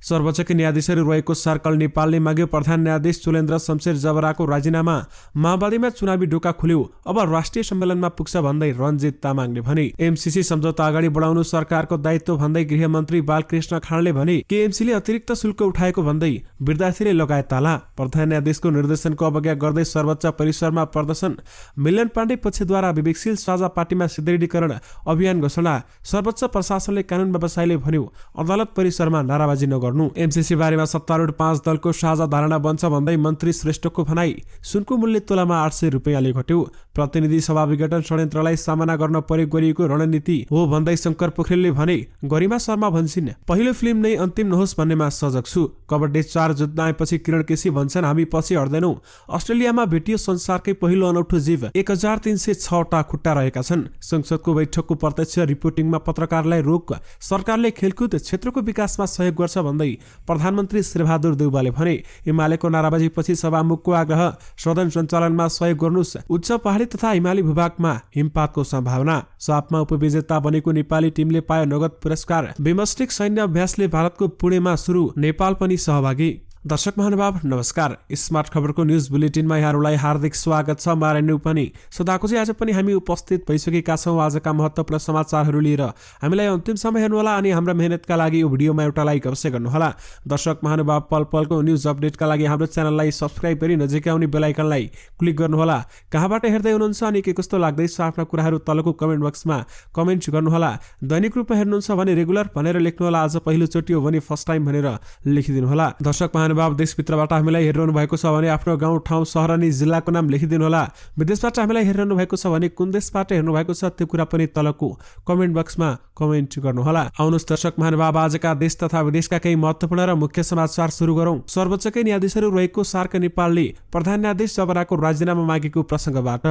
सर्वोच्चका न्यायाधीशहरू रहेको सर्कल नेपालले माग्यो प्रधान न्यायाधीश चोलेन्द्र शमशेर जबराको राजीनामा। माओवादीमा चुनावी ढोका खुल्यो, अब राष्ट्रिय सम्मेलनमा पुग्छ भन्दै रञ्जित तामाङले भने। एमसीसी सम्झौता अगाडि बढाउनु सरकारको दायित्व भन्दै गृहमन्त्री बालकृष्ण खाँडले भने। केएमसीले अतिरिक्त शुल्क उठाएको भन्दै विद्यार्थीले लगाए ताला। प्रधान न्यायाधीशको निर्देशनको अवज्ञा गर्दै सर्वोच्च परिसरमा प्रदर्शन। मिलन पाण्डे पक्षद्वारा विवेकशील साझा पार्टीमा सुदृढीकरण अभियान घोषणा। सर्वोच्च प्रशासनले कानून व्यवसायीले भन्यो अदालत परिसरमा नाराबाजी नगर्नु। एमसीसी बारेमा सत्तारूढ 5 दलको साझा धारणा बन्छ भन्दै मन्त्री श्रेष्ठको भनाई। सुनको मूल्य तोलामा 800 रुपियाँले घट्यो। प्रतिनिधि सभा विघटन षड्यन्त्रलाई सामना गर्न प्रयोग गरिएको रणनीति हो भन्दै शंकर पोखरेलले भने। गरिमा शर्मा भन्छन् पहिलो फिल्म नै अन्तिम नहोस् भन्नेमा सजग छु। कबड्डी 4 जुत्नाएपछि किरण केसी भन्छन् हामी पछि हट्दैनौं। अस्ट्रेलियामा भेटियो संसारकै पहिलो अनौठो जीव। 1306 वटा खुट्टा रहेका छन्। संसदको बैठकको प्रत्यक्ष रिपोर्टिङमा पत्रकारलाई रोक। सरकारले खेलकुद क्षेत्रको विकासमा सहयोग गर्छ भन्दै प्रधानमन्त्री शेरबहादुर देउवाले भने। एमालेको नाराबाजीपछि सभामुखको आग्रह सदन सञ्चालनमा सहयोग गर्नुस्। उच्च पहाडी तथा हिमाली भूभागमा हिमपातको सम्भावना। सापमा उपविजेता बनेको नेपाली टिमले पायो नगद पुरस्कार। बिमस्टिक सैन्य अभ्यासले भारतको पुणेमा सुरु, नेपाल पनि सहभागी। दर्शक महानुभाव नमस्कार। स्मार्ट खबरको न्यूज बुलेटिनमा यहाँहरूलाई हार्दिक स्वागत छ। मारेन्यु पनि सदाको चाहिँ आज पनि हामी उपस्थित भइसकेका छौँ आजका महत्त्वपूर्ण समाचारहरू लिएर। हामीलाई अन्तिम समय हेर्नुहोला अनि हाम्रो मेहनतका लागि यो भिडियोमा एउटा लाइक अवश्य गर्नुहोला। दर्शक महानुभाव पल पलको न्यूज अपडेटका लागि हाम्रो च्यानललाई सब्स्क्राइब गरी नजिकै आउने बेल आइकनलाई क्लिक गर्नुहोला। कहाँबाट हेर्दै हुनुहुन्छ अनि के कस्तो लाग्दैछ आफ्ना कुराहरू तलको कमेन्ट बक्समा कमेन्ट गर्नुहोला। दैनिक रूपमा हेर्नुहुन्छ भने रेगुलर भनेर लेख्नुहोला। आज पहिलो चोटि हो भने फर्स्ट टाइम भनेर लेखिदिनुहोला। दर्शक महानुभाव देशभित्रबाट हामीलाई हेरिरहनु भएको छ भने आफ्नो गाउँ ठाउँ सहर अनि जिल्लाको नाम लेखिदिनुहोला। विदेशबाट हामीलाई हेरिरहनु भएको छ भने कुन देशबाट हेर्नु भएको छ त्यो कुरा पनि तलको कमेन्ट बक्समा कमेन्ट गर्नुहोला। आउनुहोस् दर्शक महानुभाव आजका देश तथा विदेशका केही महत्त्वपूर्ण र मुख्य समाचार सुरु गरौँ। सर्वोच्चकै न्यायाधीशहरू रहेको सार्क नेपालले प्रधान न्यायाधीश जबराको राजीनामा मागेको प्रसङ्गबाट।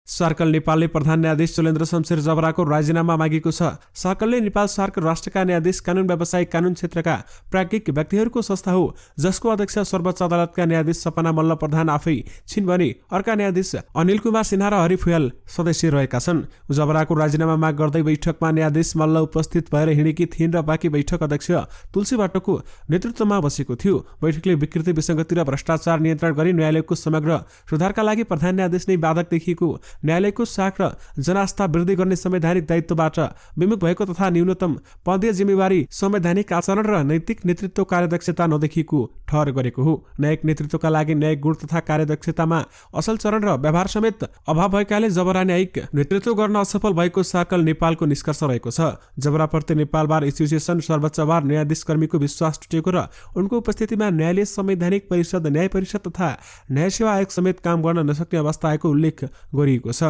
सर्कल नेपालले प्रधान न्यायाधीश चोलेन्द्र शमशेर जबराको राजीनामा मागेको छ। सर्कलले नेपाल सार्क राष्ट्रका न्यायाधीश कानून व्यवसायी कानून क्षेत्रका प्राज्ञिक व्यक्तिहरूको संस्था हो जसको अध्यक्ष सर्वोच्च अदालतका न्यायाधीश सपना मल्ल प्रधान आफै छिन् भने अर्का न्यायाधीश अनिल कुमार सिन्हा र हरि फुयाल सदस्य रहेका छन्। जबराको राजीनामा माग गर्दै बैठकमा न्यायाधीश मल्ल उपस्थित भएर हिँडेकी थिइन् र बाँकी बैठक अध्यक्ष तुलसी बाटोको नेतृत्वमा बसेको थियो। बैठकले विकृति विसङ्गति र भ्रष्टाचार नियन्त्रण गरी न्यायालयको समग्र सुधारका लागि प्रधान न्यायाधीश नै बाधक देखिएको न्यायालयको साख र जनास्था वृद्धि गर्ने संवैधानिक दायित्वबाट विमुख भएको तथा न्यूनतम पदीय जिम्मेवारी संवैधानिक आचरण र नैतिक नेतृत्व कार्यदक्षता नदेखिएको ठहर गरेको हो। न्यायिक नेतृत्वका लागि न्यायिक गुण तथा कार्यदक्षतामा असल चरण र व्यवहार समेत अभाव भएकाले जबरा न्यायिक नेतृत्व गर्न असफल भएको सर्कल नेपालको निष्कर्ष रहेको छ। जबराप्रति नेपाल बार एसोसिएसन सर्वोच्च बार न्यायाधीश कर्मीको विश्वास टुटेको र उनको उपस्थितिमा न्यायालय संवैधानिक परिषद न्याय परिषद तथा न्याय सेवा आयोग समेत काम गर्न नसक्ने अवस्था आएको उल्लेख गरिएको छ।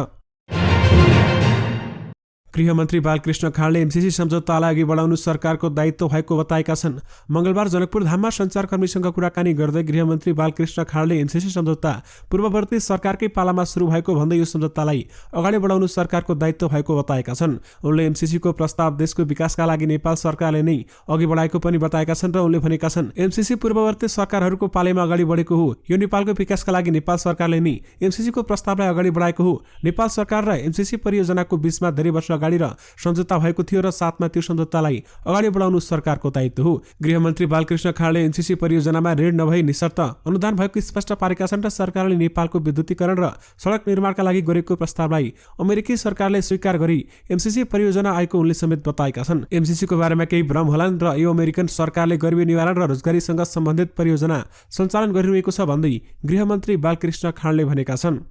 गृहमन्त्री बालकृष्ण खाँडले एमसीसी सम्झौतालाई अघि बढाउनु सरकारको दायित्व भएको बताएका छन्। मंगलबार जनकपुर धाममा सञ्चारकर्मीसँग कुराकानी गर्दै गृहमन्त्री बालकृष्ण खाँडले एमसीसी सम्झौता पूर्ववर्ती सरकारकै पालामा सुरु भएको भन्दै यो सम्झौतालाई अगाडि बढाउनु सरकारको दायित्व भएको बताएका छन्। उनले एमसीसीको प्रस्ताव देशको विकासका लागि नेपाल सरकारले नै अघि बढाएको पनि बताएका छन् र उनले भनेका छन् एमसीसी पूर्ववर्ती सरकारहरूको पालेमा अगाडि बढेको हो। यो नेपालको विकासका लागि नेपाल सरकारले नै एमसीसीको प्रस्तावलाई अगाडि बढाएको हो। नेपाल सरकार र एमसीसी परियोजनाको बीचमा धेरै वर्ष अगाडि र सम्झौता भएको थियो र साथमा त्यो सम्झौतालाई अगाडि बढाउनु सरकारको दायित्व हो। गृहमन्त्री बालकृष्ण खाँडले एमसीसी परियोजनामा ऋण नभई निशर्त अनुदान भएको स्पष्ट पारेका छन् र सरकारले नेपालको विद्युतीकरण र सडक निर्माणका लागि गरेको प्रस्तावलाई अमेरिकी सरकारले स्वीकार गरी एमसीसी परियोजना आएको उनले समेत बताएका छन्। एमसीसीको बारेमा केही भ्रम होलान् र यो अमेरिकन सरकारले गरिबी निवारण र रोजगारीसँग सम्बन्धित परियोजना सञ्चालन गरिरहेको छ भन्दै गृहमन्त्री बालकृष्ण खाँडले भनेका छन्।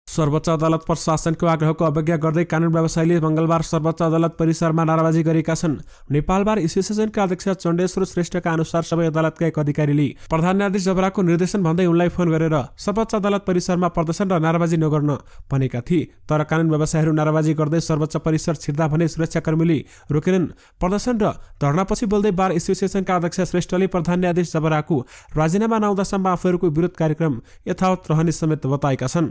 सर्वोच्च अदालत प्रशासनको आग्रहको अवज्ञा गर्दै कानून व्यवसायीले मंगलबार सर्वोच्च अदालत परिसरमा नाराबाजी गरेका छन्। नेपाल बार एसोसिएसनका अध्यक्ष चण्डेश्वर श्रेष्ठका अनुसार सबै अदालतका एक अधिकारीले प्रधान न्यायाधीश जबराको निर्देशन भन्दै उनलाई फोन गरेर सर्वोच्च अदालत परिसरमा प्रदर्शन र नाराबाजी नगर्न भनेका थिए। तर कानून व्यवसायीहरू नाराबाजी गर्दै सर्वोच्च परिसर छिर्दा भने सुरक्षाकर्मीले रोकेनन्। प्रदर्शन र धरनापछि बोल्दै बार एसोसिएसनका अध्यक्ष श्रेष्ठले प्रधान न्यायाधीश जबराको राजीनामा नआउँदासम्म आफूहरूको विरोध कार्यक्रम यथावत रहने समेत बताएका छन्।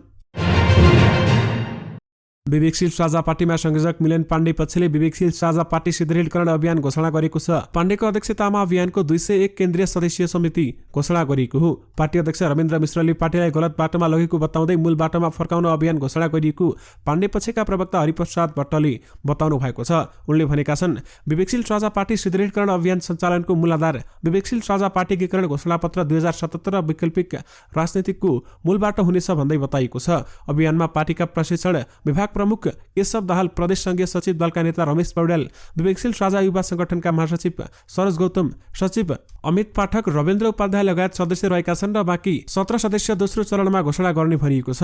विवेकशील साझा पार्टीमा संयोजक मिलन पाण्डे पक्षले विवेकशील साझा पार्टी सुदृढीकरण अभियान घोषणा गरेको छ। पाण्डेको अध्यक्षतामा अभियानको 201 केन्द्रीय सदस्यीय समिति घोषणा गरिएको हो। पार्टी अध्यक्ष रविन्द्र मिश्रले पार्टीलाई गलत बाटोमा लगेको बताउँदै मूल बाटोमा फर्काउन अभियान घोषणा गरिएको पाण्डे पक्षका प्रवक्ता हरिप्रसाद भट्टले बताउनु भएको छ। उनले भनेका छन्, विवेकशील साझा पार्टी सुदृढीकरण अभियान सञ्चालनको मूल आधार विवेकशील साझा पार्टी एकीकरण घोषणापत्र 2077 र वैकल्पिक राजनीतिको मूल बाटो हुनेछ भन्दै बताइएको छ। अभियानमा पार्टीका प्रशिक्षण विभाग प्रमुख केशव दाहाल, प्रदेश संघीय सचिव दलका नेता रमेश पौडेल, विवेकशील साझा युवा संगठनका महासचिव सरोज गौतम, सचिव अमित पाठक, रविन्द्र उपाध्याय लगायत सदस्य रहेका छन् र बाँकी 17 सदस्य दोस्रो चरणमा घोषणा गर्ने भनिएको छ।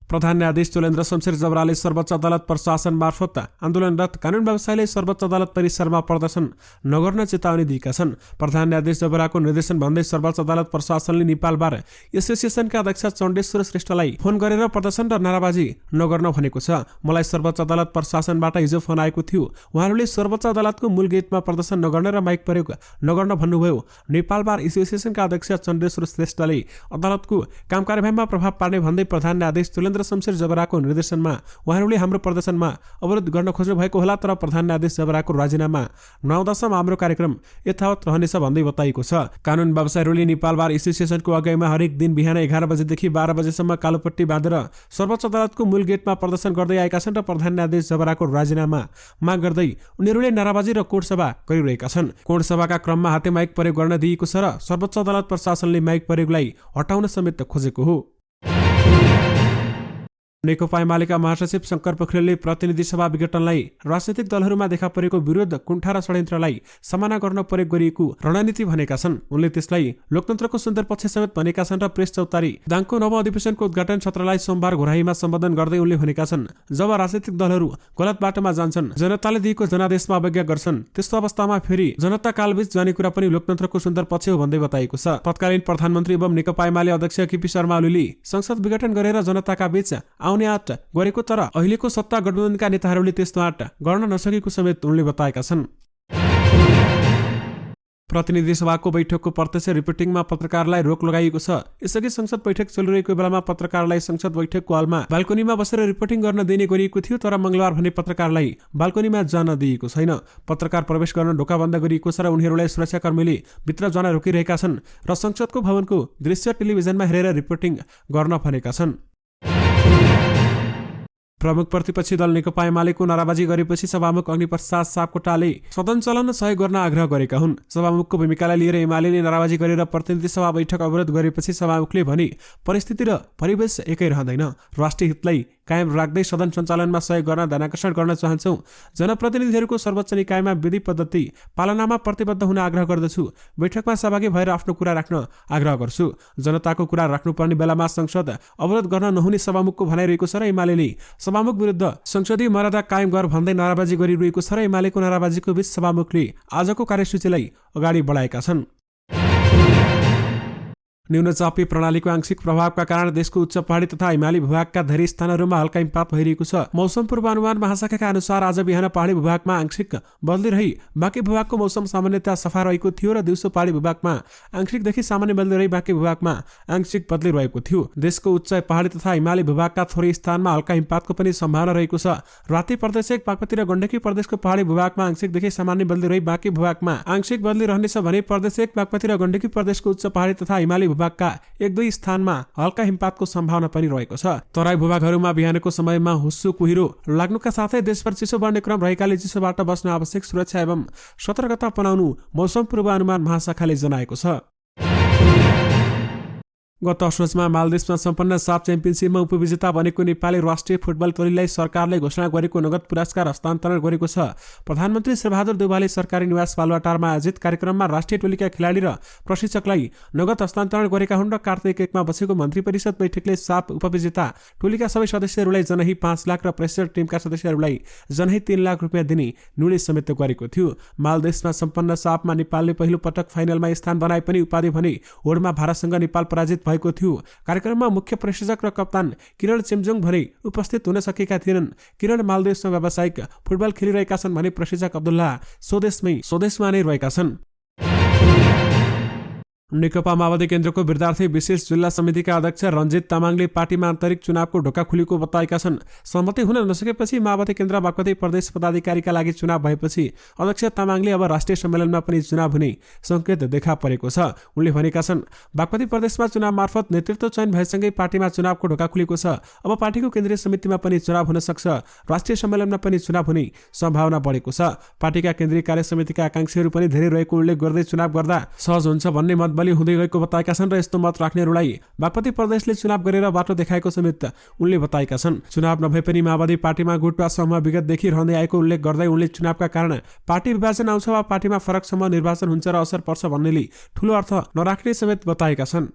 प्रधान न्यायाधीश चोलेन्द्र शमशेर जबराले सर्वोच्च अदालत प्रशासन मार्फत आन्दोलनरत कानून व्यवसायीले सर्वोच्च अदालत परिसरमा प्रदर्शन नगर्न चेतावनी दिएका छन्। प्रधान न्यायाधीश जबराको निर्देशन भन्दै सर्वोच्च अदालत प्रशासनले नेपाल बार एसोसिएसनका अध्यक्ष चण्डेश्वर श्रेष्ठलाई फोन गरेर प्रदर्शन र नाराबाजी नगर्न भनेको छ। मलाई सर्वोच्च अदालत प्रशासनबाट हिजो फोन आएको थियो। उहाँहरूले सर्वोच्च अदालतको मूल गेटमा प्रदर्शन नगर्न र माइक प्रयोग नगर्न भन्नुभयो। नेपाल बार एसोसिएसनका अध्यक्ष चण्डेश्वर श्रेष्ठले अदालतको कामकार्यमा प्रभाव पार्ने भन्दै प्रधान न्यायाधीश चोलेन्द्र शमशेर जबराको निर्देशनमा उहाँहरूले हाम्रो प्रदर्शनमा अवरोध गर्न खोज्नु भएको होला, तर प्रधान न्यायाधीश जबराको राजीनामा नआउँदासम्म हाम्रो कार्यक्रम यथावत रहनेछ भन्दै बताइएको छ। कानून व्यवसायीहरूले नेपाल बार एसोसिएसनको अगुवाईमा हरेक दिन बिहान 11 बजेदेखि 12 बजेसम्म कालोपट्टी बाँधेर सर्वोच्च अदालतको मूल गेटमा प्रदर्शन गर्दै आएका छन् र प्रधान न्यायाधीश जबराको राजीनामा माग गर्दै उनीहरूले नाराबाजी र कोर्टसभा गरिरहेका छन्। कोर्टसभाका क्रममा हाते माइक प्रयोग गर्न दिएको छ र सर्वोच्च अदालत प्रशासनले माइक प्रयोगलाई हटाउन समेत खोजेको हो। नेकपा एमालेका महासचिव शङ्कर पोखरेलले प्रतिनिधि सभा विघटनलाई राजनैतिक दलहरूमा देखा परेको विरोध, कुण्ठा र षड्यन्त्रलाई सामना गर्न प्रयोग गरिएको रणनीति भनेका छन्। उनले त्यसलाई लोकतन्त्रको सुन्दर पक्ष समेत भनेका छन् र प्रेस चौतारी दाङको नव अधिवेशनको उद्घाटन सत्रलाई सोमबार घोराहीमा सम्बोधन गर्दै उनले भनेका छन्, जब राजनैतिक दलहरू गलत बाटोमा जान्छन्, जनताले दिएको जनादेशमा अवज्ञा गर्छन्, त्यस्तो अवस्थामा फेरि जनता कालबीच जाने कुरा पनि लोकतन्त्रको सुन्दर पक्ष हो भन्दै बताइएको छ। तत्कालीन प्रधानमन्त्री एवं नेकपा एमाले अध्यक्ष केपी शर्मा ओलीले संसद विघटन गरेर जनताका बीच आउने आँट गरेको, तर अहिलेको सत्ता गठबन्धनका नेताहरूले त्यस्तो आँट गर्न नसकेको समेत उनले बताएका छन्। प्रतिनिधि सभाको बैठकको प्रत्यक्ष रिपोर्टिङमा पत्रकारलाई रोक लगाइएको छ। यसअघि संसद बैठक चलिरहेको बेलामा पत्रकारलाई संसद बैठकको हलमा बाल्कनीमा बसेर रिपोर्टिङ गर्न दिने गरिएको थियो, तर मंगलबार भने पत्रकारलाई बाल्कनीमा जान दिएको छैन। पत्रकार प्रवेश गर्न ढोका बन्द गरिएको छ र उनीहरूलाई सुरक्षाकर्मीले भित्र जान रोकिरहेका छन् र संसदको भवनको दृश्य टेलिभिजनमा हेरेर रिपोर्टिङ गर्न भनेका छन्। प्रमुख प्रतिपक्षी दल नेकपा एमालेको नाराबाजी गरेपछि सभामुख अग्निप्रसाद सापकोटाले सदन चलाउन सहयोग गर्न आग्रह गरेका हुन्। सभामुखको भूमिकालाई लिएर एमालेले नाराबाजी गरेर प्रतिनिधि सभा बैठक अवरोध गरेपछि सभामुखले भने परिस्थिति र परिवेश एकै रहँदैन, राष्ट्रिय हितलाई कायम राख्दै सदन सञ्चालनमा सहयोग गर्न ध्यानाकर्षण गर्न चाहन्छौँ। जनप्रतिनिधिहरूको सर्वोच्च निकायमा विधि पद्धति पालनामा प्रतिबद्ध हुन आग्रह गर्दछु। बैठकमा सहभागी भएर आफ्नो कुरा राख्न आग्रह गर्छु। जनताको कुरा राख्नुपर्ने बेलामा संसद अवरोध गर्न नहुने सभामुखको भनाइरहेको छ र एमालेले सभामुख विरुद्ध संसदीय मर्यादा कायम गर भन्दै नाराबाजी गरिरहेको छ र एमालेको नाराबाजीको बीच सभामुखले आजको कार्यसूचीलाई अगाडि बढाएका छन्। न्यूनचापी प्रणालीको आंशिक प्रभावका कारण देशको उच्च पहाडी तथा हिमाली भूभागका धेरै स्थानहरूमा हल्का हिमपात भइरहेको छ। मौसम पूर्वानुमान महाशाखाका अनुसार आज बिहान पहाडी भूभागमा आंशिक बदली रही बाँकी भूभागको मौसम सामान्यतया सफा रहेको थियो र दिउँसो पहाडी भूभागमा आंशिकदेखि सामान्य बदली रही बाँकी भूभागमा आंशिक बदली रहेको थियो। देशको उच्च पहाडी तथा हिमाली भूभागका थोरै स्थानमा हल्का हिमपातको पनि सम्भावना रहेको छ। राति प्रदेश एक बागमती र गण्डकी प्रदेशको पहाडी भूभागमा आंशिकदेखि सामान्य बदली रही बाँकी भूभागमा आंशिक बदली रहनेछ भने प्रदेश एक बागमती र गण्डकी प्रदेशको उच्च पहाडी तथा हिमाली भूभागका 1-2 स्थानमा हल्का हिमपातको सम्भावना पनि रहेको छ। तराई भूभागहरूमा बिहानको समयमा हुस्सु कुहिरो लाग्नुका साथै देशभर चिसो बढ्ने क्रम रहेकाले चिसोबाट बस्न आवश्यक सुरक्षा एवं सतर्कता अपनाउनु मौसम पूर्वानुमान महाशाखाले जनाएको छ। गत असोजमा मालदिप्समा सम्पन्न साफ च्याम्पियनसिपमा उपविजेता बनेको नेपाली राष्ट्रिय फुटबल टोलीलाई सरकारले घोषणा गरेको नगद पुरस्कार हस्तान्तरण गरेको छ। प्रधानमन्त्री शेरबहादुर देउवाले सरकारी निवास बालुवाटारमा आयोजित कार्यक्रममा राष्ट्रिय टोलीका खेलाडी र प्रशिक्षकलाई नगद हस्तान्तरण गरेका हुन् र कार्तिक 1 मा बसेको मन्त्री परिषद बैठकले साफ उपविजेता टोलीका सबै सदस्यहरूलाई जनही 5 लाख र प्रशिक्षक टिमका सदस्यहरूलाई जनही 3 लाख रुपियाँ दिने निर्णय समेत गरेको थियो। मालदिप्समा सम्पन्न साफमा नेपालले पहिलो पटक फाइनलमा स्थान बनाए पनि उपाधि भने होडमा भारतसँग नेपाल पराजित भएको थियो। कार्यक्रममा मुख्य प्रशिक्षक र कप्तान किरण चेम्जोङ भने उपस्थित हुन सकेका थिएनन्। किरण मालदिप्समा व्यावसायिक फुटबल खेलिरहेका छन् भने प्रशिक्षक अब्दुल्लाह स्वदेशमा नै रहेका छन्। नेकपा माओवादी केन्द्रको विद्यार्थी विशेष जिल्ला समितिका अध्यक्ष रञ्जित तामाङले पार्टीमा आन्तरिक चुनावको ढोका खुलेको बताएका छन्। सहमति हुन नसकेपछि माओवादी केन्द्र बागमती प्रदेश पदाधिकारीका लागि चुनाव भएपछि अध्यक्ष तामाङले अब राष्ट्रिय सम्मेलनमा पनि चुनाव हुने संकेत देखा परेको छ। उनले भनेका छन्, बागमती प्रदेशमा चुनाव मार्फत नेतृत्व चयन भएसँगै पार्टीमा चुनावको ढोका खुलेको छ। अब पार्टीको केन्द्रीय समितिमा पनि चुनाव हुन सक्छ, राष्ट्रिय सम्मेलनमा पनि चुनाव हुने सम्भावना बढेको छ। पार्टीका केन्द्रीय कार्य समितिका आकांक्षीहरू पनि धेरै रहेको उल्लेख गर्दै चुनाव गर्दा सहज हुन्छ भन्ने मतबली हुँदै गएको बताएका छन् र यस्तो मत राख्नेहरूलाई बागमती प्रदेशले चुनाव गरेर बाटो देखाएको समेत उनले बताएका छन्। चुनाव नभए पनि माओवादी पार्टीमा गुट वा समूह विगतदेखि रहँदै आएको उल्लेख गर्दै उनले चुनावका कारण पार्टी विभाजन आउँछ वा पार्टीमा फरक समूह निर्वाचन हुन्छ र असर पर्छ भन्नेले ठूलो अर्थ नराख्ने समेत बताएका छन्।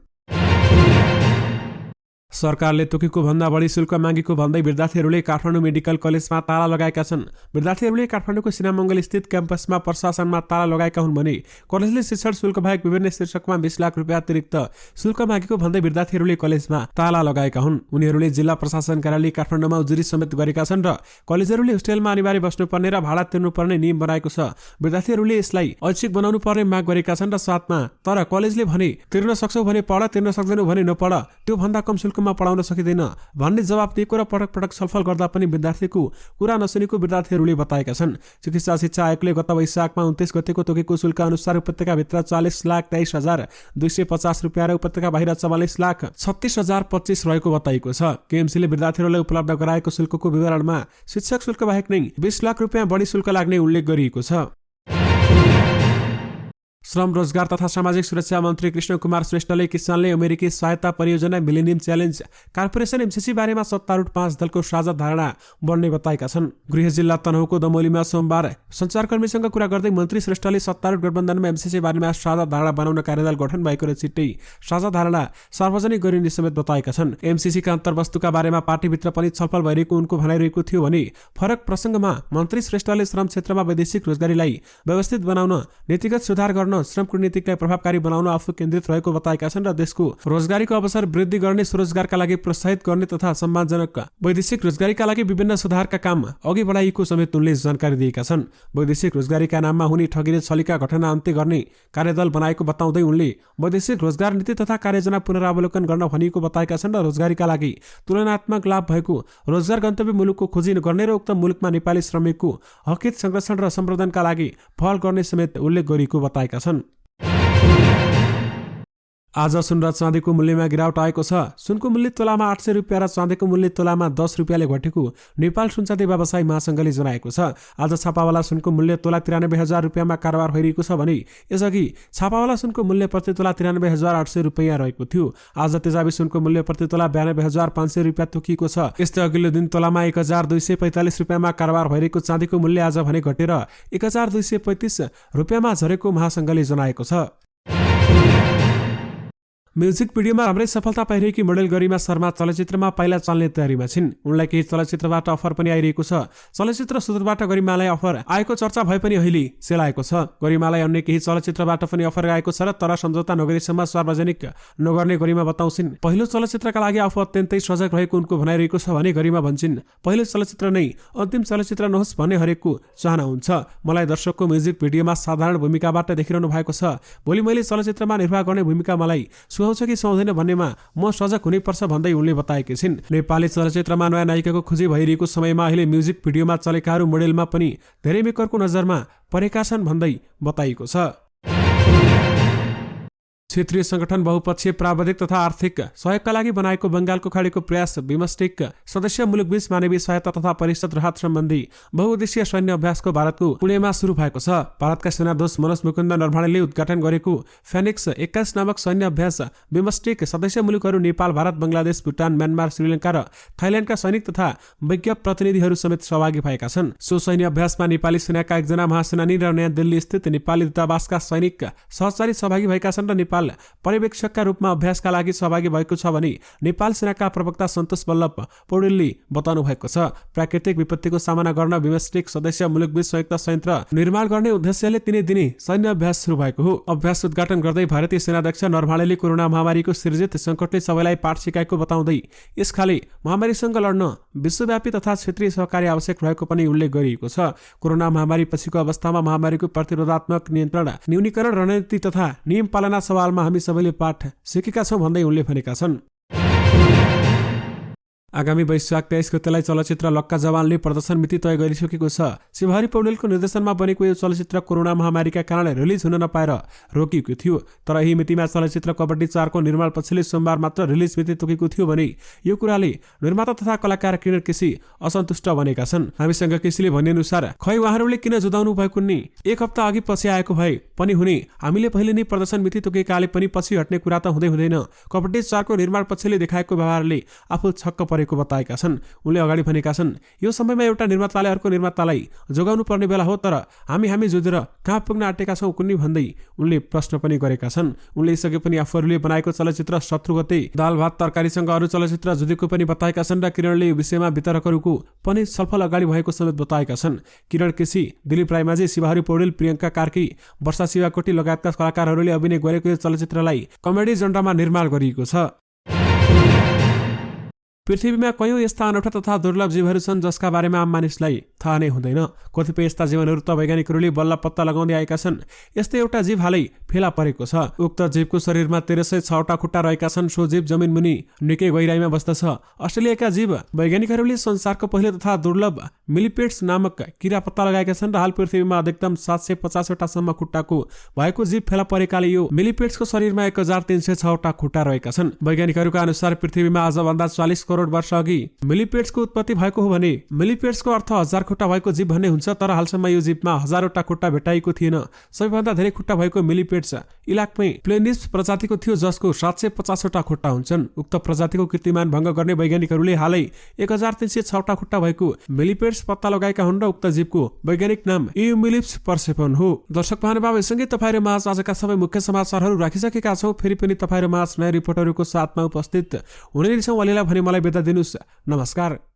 सरकारले तोकेको भन्दा बढी शुल्क मागेको भन्दै विद्यार्थीहरूले काठमाडौँ मेडिकल कलेजमा ताला लगाएका छन्। विद्यार्थीहरूले काठमाडौँको सिनामङ्गल स्थित क्याम्पसमा प्रशासनमा ताला लगाएका हुन् भने कलेजले शिक्षण शुल्क बाहेक विभिन्न शीर्षकमा 20 लाख रुपियाँ अतिरिक्त शुल्क मागेको भन्दै विद्यार्थीहरूले कलेजमा ताला लगाएका हुन्। उनीहरूले जिल्ला प्रशासन कार्यालय काठमाडौँमा उजुरी समेत गरेका छन् र कलेजहरूले होस्टेलमा अनिवार्य बस्नुपर्ने र भाडा तिर्नुपर्ने नियम बनाएको छ। विद्यार्थीहरूले यसलाई ऐच्छिक बनाउनु पर्ने माग गरेका छन् र साथमा तर कलेजले भने तिर्न सक्छौ भने पढ, तिर्न सक्दैनौ भने नपढ, त्यो भन्दा कम शुल्क पढाउन सकिँदैन भन्ने जवाब दिएको र पटक पटक छलफल गर्दा पनि विद्यार्थीको कुरा नसुनेको विद्यार्थीहरूले बताएका छन्। चिकित्सा शिक्षा आयोगले गत वैशाखमा 29 गतेको तोकेको शुल्क अनुसार उपत्यकाभित्र 40,23,250 रुपियाँ र उपत्यका बाहिर 44,36,025 रहेको बताइएको छ। केएमसीले विद्यार्थीहरूलाई उपलब्ध गराएको शुल्कको विवरणमा शिक्षक शुल्क बाहेक नै 20 लाख रुपियाँ बढी शुल्क लाग्ने उल्लेख गरिएको छ। श्रम रोजगार तथा सामाजिक सुरक्षा मन्त्री कृष्ण कुमार श्रेष्ठले किसानले अमेरिकी सहायता परियोजना मिलेनियम च्यालेन्ज कार्पोरेसन एमसीसी बारेमा सत्तारूढ 5 दलको साझा धारणा बढ्ने बताएका छन्। गृह जिल्ला तनहुको दमोलीमा सोमबार सञ्चारकर्मीसँग कुरा गर्दै मन्त्री श्रेष्ठले सत्तारूढ गठबन्धनमा एमसीसी बारेमा साझा धारणा बनाउन कार्यदल गठन भएको र छिट्टै साझा धारणा सार्वजनिक गरिने समेत बताएका छन्। एमसीसीका अन्तर्वस्तुका बारेमा पार्टीभित्र पनि छलफल भइरहेको उनको भनाइरहेको थियो भने फरक प्रसङ्गमा मन्त्री श्रेष्ठले श्रम क्षेत्रमा वैदेशिक रोजगारीलाई व्यवस्थित बनाउन, नीतिगत सुधार गर्न, श्रम कूटनीतिलाई प्रभावकारी बनाउन आफू केन्द्रित रहेको बताएका छन् र देशको रोजगारीको अवसर वृद्धि गर्ने, स्वरोजगारका लागि प्रोत्साहित गर्ने तथा सम्मानजनक वैदेशिक रोजगारीका लागि विभिन्न सुधारका काम अघि बढाइएको समेत उनले जानकारी दिएका छन्। वैदेशिक रोजगारीका नाममा हुने ठगी र छलीका घटना अन्त्य गर्ने कार्यदल बनाएको बताउँदै उनले वैदेशिक रोजगार नीति तथा कार्ययोजना पुनरावलोकन गर्न भनिएको बताएका छन् र रोजगारीका लागि तुलनात्मक लाभ भएको रोजगार गन्तव्य मुलुकको खोजी गर्ने र उक्त मुलुकमा नेपाली श्रमिकको हकित संरक्षण र सम्वर्धनका लागि पहल गर्ने समेत उल्लेख गरिएको बताएका छन्। आज सुन र चाँदीको मूल्यमा गिरावट आएको छ। सुनको मूल्य तोलामा 800 रुपियाँ र चाँदीको मूल्य तोलामा 10 रुपियाँले घटेको नेपाल सुनचाँदी व्यवसायी महासङ्घले जनाएको छ। आज छापावाला सुनको मूल्य तोला 93,000 रुपियाँमा कारोबार भइरहेको छ भने यसअघि छापावाला सुनको मूल्य प्रति तोला 93,800 रुपियाँ रहेको थियो। आज तेजाबी सुनको मूल्य प्रति तोला 92,500 रुपियाँ तोकिएको छ। यस्तै अघिल्लो दिन तोलामा 1,245 रुपियाँमा कारोबार भइरहेको चाँदीको मूल्य आज भने घटेर 1,235 रुपियाँमा झरेको महासङ्घले जनाएको छ। म्युजिक भिडियोमा राम्रै सफलता पाइरहेकी मोडेल गरिमा शर्मा चलचित्रमा पाइला चाल्ने तयारीमा छिन्। उनलाई केही चलचित्रबाट अफर पनि आइरहेको छ। चलचित्र सूत्रबाट गरिमालाई अफर आएको चर्चा भए पनि अहिले सेलाएको छ। गरिमालाई अन्य केही चलचित्रबाट पनि अफर आएको छ र तर सम्झौता नगरेसम्म सार्वजनिक नगर्ने गरिमा बताउँछिन्। पहिलो चलचित्रका लागि आफू अत्यन्तै सजग रहेको उनको भनाइरहेको छ भने गरिमा भन्छन्, पहिलो चलचित्र नै अन्तिम चलचित्र नहोस् भन्ने हरेकको चाहना हुन्छ। मलाई दर्शकको म्युजिक भिडियोमा साधारण भूमिकाबाट देखिरहनु भएको छ। भोलि मैले चलचित्रमा निर्वाह गर्ने भूमिका मलाई सुहाउँछ कि सुहाउँदैन भन्नेमा म सजग हुनुपर्छ भन्दै उनले बताएकी छिन्। नेपाली चलचित्रमा नयाँ नायिकाको खोजी भइरहेको समयमा अहिले म्युजिक भिडियोमा चलेकाहरू मोडेलमा पनि धेरै मेकरको नजरमा परेका छन् भन्दै बताइएको छ। क्षेत्रीय संगठन बहुपक्षीय प्राविधिक तथा आर्थिक सहयोगका लागि बनाएको बंगालको खाडीको प्रयास बिमस्टेक सदस्य मुलुकबीच मानवीय सहायता तथा परिषद राहत सम्बन्धी बहुउद्देश्यीय सैन्य अभ्यासको भारतको पुणेमा सुरु भएको छ। भारतका सेनाध्यक्ष मनोज मुकुन्द नरवाणेले उद्घाटन गरेको फेनिक्स 21 नामक सैन्य अभ्यास बिमस्टेक सदस्य मुलुकहरू नेपाल, भारत, बंगलादेश, भुटान, म्यानमार, श्रीलङ्का र थाइल्याण्डका सैनिक तथा वैज्ञ प्रतिनिधिहरू समेत सहभागी भएका छन्। सो सैन्य अभ्यासमा नेपाली सेनाका एकजना महासेनानी र नयाँ दिल्ली स्थित नेपाली दूतावासका सैनिक सहचारी सहभागी भएका छन् र नेपाल पर्यवेक्षकका रूपमा अभ्यासका लागि सहभागी भएको छ भने नेपाल सेनाका प्रवक्ता सन्तोष वल्लभ पौडेलले बताउनु भएको छ। प्राकृतिक विपत्तिको सामना गर्न बिमस्टेक सदस्य मुलुकबीच संयुक्त संयन्त्र निर्माण गर्ने उद्देश्यले तिनै दिने सैन्य अभ्यास सुरु भएको हो। अभ्यास उद्घाटन गर्दै भारतीय सेनाध्यक्ष नरवाणेले कोरोना महामारीको सिर्जित संकटले सबैलाई पाठ सिकाएको बताउँदै यसखाले महामारीसँग लड्न विश्वव्यापी तथा क्षेत्रीय सहकारी आवश्यक रहेको पनि उल्लेख गरिएको छ। कोरोना महामारी पछिको अवस्थामा महामारीको प्रतिरोधात्मक नियन्त्रण, न्यूनीकरण रणनीति तथा नियम पालना सवाल सालमा हामी सबैले पाठ सिकेका छौँ भन्दै उनले भनेका छन्। आगामी वैशाख 23 गतेलाई चलचित्र लक्का जवानले प्रदर्शन मिति तय गरिसकेको छ। शिवहरि पौडेलको निर्देशनमा बनेको यो चलचित्र कोरोना महामारीका कारण रिलिज हुन नपाएर रोकिएको थियो। तर यही मितिमा चलचित्र कबड्डी 4 को निर्माण पछिल्लो सोमबार मात्र रिलिज मिति तोकेको थियो भने यो कुराले निर्माता तथा कलाकार किरण केसी असन्तुष्ट बनेका छन्। हामीसँग केसीले भनेअनुसार खै उहाँहरूले किन जुदाउनु भएको नि, एक हप्ता अघि पछि आएको भए पनि हुने, हामीले पहिले नै प्रदर्शन मिति तोकेकाले पनि पछि हट्ने कुरा त हुँदैन। कबड्डी 4 को निर्माण पछिले देखाएको व्यवहारले आफू छक्क बताएका छन्। उनले अगाडि भनेका छन्, यो समयमा एउटा निर्माताले अर्को निर्मातालाई जोगाउनु पर्ने बेला हो, तर हामी जोडेर कहाँ पुग्न आँटेका छौँ कुन्नी भन्दै उनले प्रश्न पनि गरेका छन्। उनले यसअघि पनि आफूहरूले बनाएको चलचित्र शत्रु गते दाल भात तरकारीसँग अरू चलचित्र जुधेको पनि बताएका छन् र किरणले यो विषयमा वितरकहरूको पनि छलफल अगाडि भएको समेत बताएका छन्। किरण केसी, दिलीप रायमाझी, शिवहरि पौडेल, प्रियङ्का कार्की, वर्षा शिवाकोटी लगायतका कलाकारहरूले अभिनय गरेको यो चलचित्रलाई कमेडी जन्डामा निर्माण गरिएको छ। पृथ्वीमा कयौं यस्ता अनौठा तथा दुर्लभ जीवहरू छन् जसका बारेमा आम मानिसलाई थाहा नै हुँदैन। कतिपय यस्ता जीवनहरू त वैज्ञानिकहरूले बल्ल पत्ता लगाउँदै आएका छन्। यस्तै एउटा जीव हालै फेला परेको छ। उक्त जीवको शरीरमा 1306 खुट्टा रहेका छन्। सो जीव जमिन मुनि निकै गहिराईमा बस्दछ। अस्ट्रेलियाका जीव वैज्ञानिकहरूले संसारको पहिलो तथा दुर्लभ मिलिपेड्स नामक किरा पत्ता लगाएका छन् र हाल पृथ्वीमा अधिकतम 750 वटा सम्म खुट्टाको भएको जीव फेला परेकाले यो मिलिपेड्सको शरीरमा 1306 वटा खुट्टा रहेका छन्। वैज्ञानिकहरूका अनुसार पृथ्वीमा आजभन्दा 40 करोड वर्ष अघि मिलिपेड्सको उत्पत्ति भएको हो भने मिलिपेड्सको अर्थ 1000 खुट्टा भएको जीव भन्ने हुन्छ। तर हालसम्म यो जीवमा 1000 वटा खुट्टा भेटाइएको थिएन। सबैभन्दा धेरै खुट्टा भएको मिलिपेड्स इलाकमै प्लेनिस प्रजातिको थियो जसको 750 वटा खुट्टा हुन्छन्। उक्त प्रजातिको कीर्तिमान भङ्ग गर्ने वैज्ञानिकहरूले हालै 1306 वटा खुट्टा भएको मिलिपेड्स पत्ता लगाएका हुन् र उक्त जीवको वैज्ञानिक नाम इउमिलिप्स पर्सेफोन हो। दर्शक महानुभावसँगै तपाईहरु माझ आजका सबै मुख्य समाचारहरू राखिसकेका छौं। फेरि पनि तपाईहरु माझ नयाँ रिपोर्टरहरूको साथमा उपस्थित हुने नै छौं। अहिलेलाई भने मलाई बिदा दिनुस्। नमस्कार।